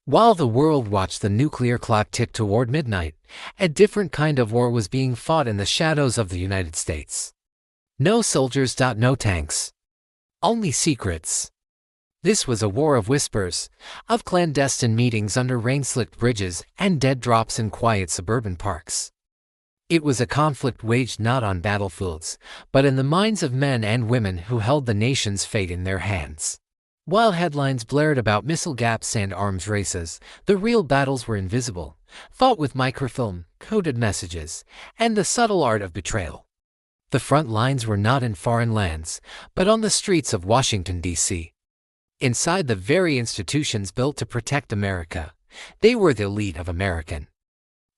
While the world watched the nuclear clock tick toward midnight, a different kind of war was being fought in the shadows of the United States. No soldiers, no tanks. Only secrets. This was a war of whispers, of clandestine meetings under rain-slicked bridges and dead drops in quiet suburban parks. It was a conflict waged not on battlefields, but in the minds of men and women who held the nation's fate in their hands. While headlines blared about missile gaps and arms races, the real battles were invisible, fought with microfilm, coded messages, and the subtle art of betrayal. The front lines were not in foreign lands, but on the streets of Washington, D.C. Inside the very institutions built to protect America, they were the elite of American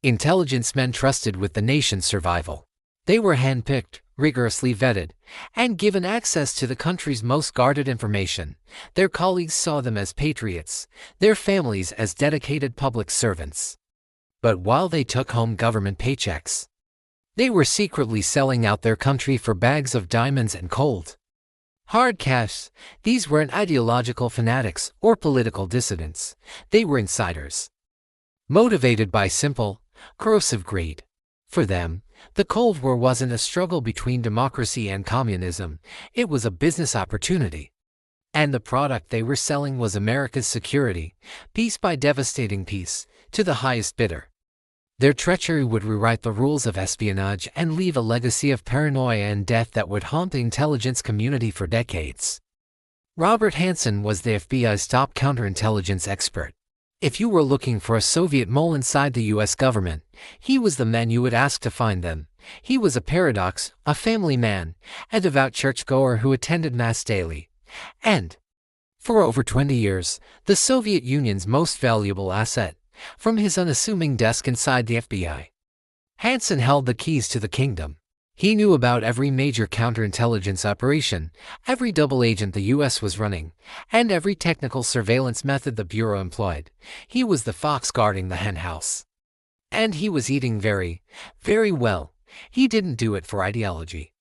intelligence men trusted with the nation's survival. They were handpicked, rigorously vetted, and given access to the country's most guarded information. Their colleagues saw them as patriots, their families as dedicated public servants. But while they took home government paychecks, they were secretly selling out their country for bags of diamonds and cold, hard cash. These weren't ideological fanatics or political dissidents. They were insiders, motivated by simple, corrosive greed. For them, the Cold War wasn't a struggle between democracy and communism, it was a business opportunity. And the product they were selling was America's security, peace by devastating peace, to the highest bidder. Their treachery would rewrite the rules of espionage and leave a legacy of paranoia and death that would haunt the intelligence community for decades. Robert Hanssen was the FBI's top counterintelligence expert. If you were looking for a Soviet mole inside the U.S. government, he was the man you would ask to find them. He was a paradox, a family man, a devout churchgoer who attended Mass daily, and, for over 20 years, the Soviet Union's most valuable asset. From his unassuming desk inside the FBI, Hanssen held the keys to the kingdom. He knew about every major counterintelligence operation, every double agent the U.S. was running, and every technical surveillance method the Bureau employed. He was the fox guarding the henhouse. And he was eating very, very well. He didn't do it for ideology.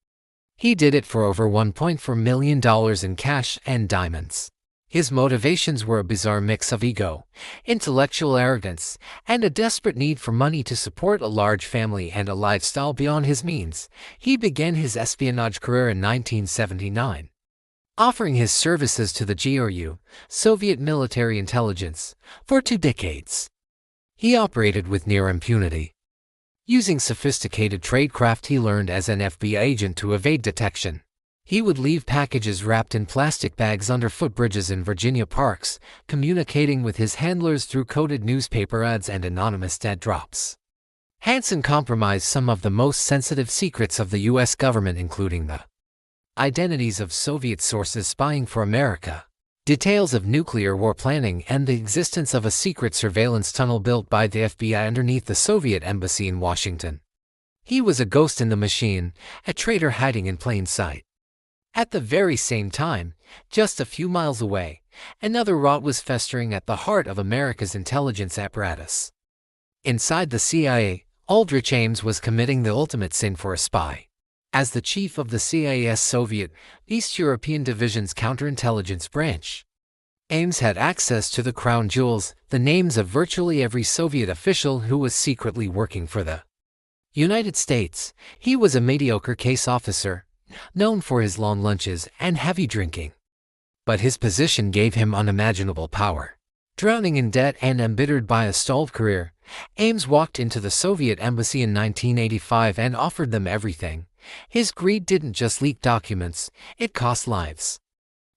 He did it for over $1.4 million in cash and diamonds. His motivations were a bizarre mix of ego, intellectual arrogance, and a desperate need for money to support a large family and a lifestyle beyond his means. He began his espionage career in 1979, offering his services to the GRU, Soviet military intelligence, for 2 decades. He operated with near impunity. Using sophisticated tradecraft he learned as an FBI agent to evade detection. He would leave packages wrapped in plastic bags under footbridges in Virginia parks, communicating with his handlers through coded newspaper ads and anonymous dead drops. Hanssen compromised some of the most sensitive secrets of the U.S. government, including the identities of Soviet sources spying for America, details of nuclear war planning, and the existence of a secret surveillance tunnel built by the FBI underneath the Soviet embassy in Washington. He was a ghost in the machine, a traitor hiding in plain sight. At the very same time, just a few miles away, another rot was festering at the heart of America's intelligence apparatus. Inside the CIA, Aldrich Ames was committing the ultimate sin for a spy. As the chief of the CIA's Soviet, East European Division's counterintelligence branch, Ames had access to the crown jewels, the names of virtually every Soviet official who was secretly working for the United States. He was a mediocre case officer, known for his long lunches and heavy drinking. But his position gave him unimaginable power. Drowning in debt and embittered by a stalled career, Ames walked into the Soviet embassy in 1985 and offered them everything. His greed didn't just leak documents, it cost lives.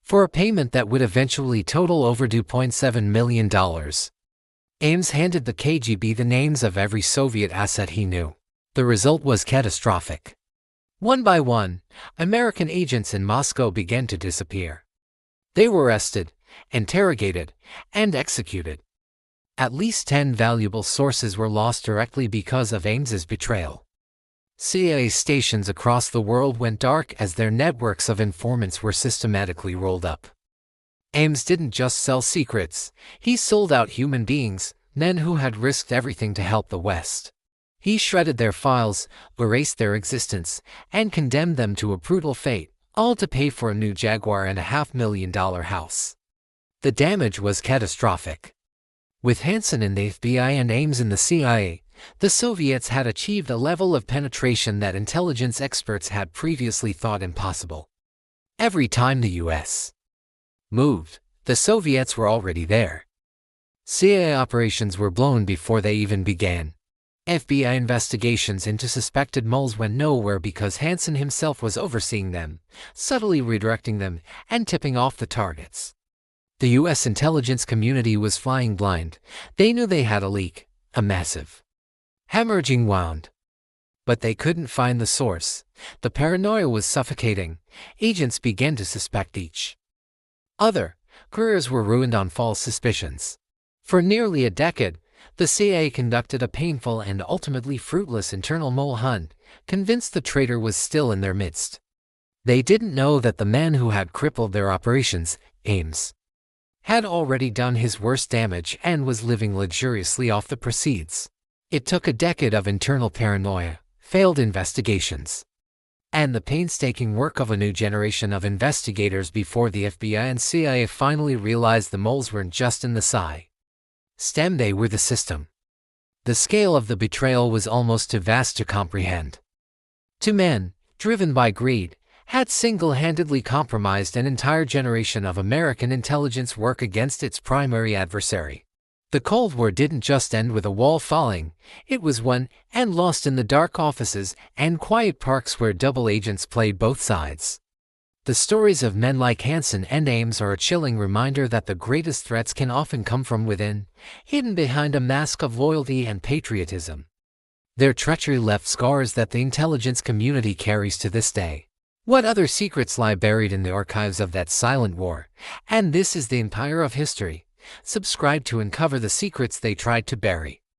For a payment that would eventually total over $2.7 million. Ames handed the KGB the names of every Soviet asset he knew. The result was catastrophic. One by one, American agents in Moscow began to disappear. They were arrested, interrogated, and executed. At least 10 valuable sources were lost directly because of Ames's betrayal. CIA stations across the world went dark as their networks of informants were systematically rolled up. Ames didn't just sell secrets, he sold out human beings, men who had risked everything to help the West. He shredded their files, erased their existence, and condemned them to a brutal fate, all to pay for a new Jaguar and a $500,000 house. The damage was catastrophic. With Hanssen in the FBI and Ames in the CIA, the Soviets had achieved a level of penetration that intelligence experts had previously thought impossible. Every time the U.S. moved, the Soviets were already there. CIA operations were blown before they even began. FBI investigations into suspected moles went nowhere because Hanssen himself was overseeing them, subtly redirecting them, and tipping off the targets. The U.S. intelligence community was flying blind. They knew they had a leak, a massive hemorrhaging wound. But they couldn't find the source. The paranoia was suffocating. Agents began to suspect each other. Careers were ruined on false suspicions. For nearly a decade, the CIA conducted a painful and ultimately fruitless internal mole hunt, convinced the traitor was still in their midst. They didn't know that the man who had crippled their operations, Ames, had already done his worst damage and was living luxuriously off the proceeds. It took a decade of internal paranoia, failed investigations, and the painstaking work of a new generation of investigators before the FBI and CIA finally realized the moles weren't just in the STEM, they were the system. The scale of the betrayal was almost too vast to comprehend. Two men, driven by greed, had single-handedly compromised an entire generation of American intelligence work against its primary adversary. The Cold War didn't just end with a wall falling, it was won and lost in the dark offices and quiet parks where double agents played both sides. The stories of men like Hanssen and Ames are a chilling reminder that the greatest threats can often come from within, hidden behind a mask of loyalty and patriotism. Their treachery left scars that the intelligence community carries to this day. What other secrets lie buried in the archives of that silent war? And this is the Empire of History. Subscribe to uncover the secrets they tried to bury.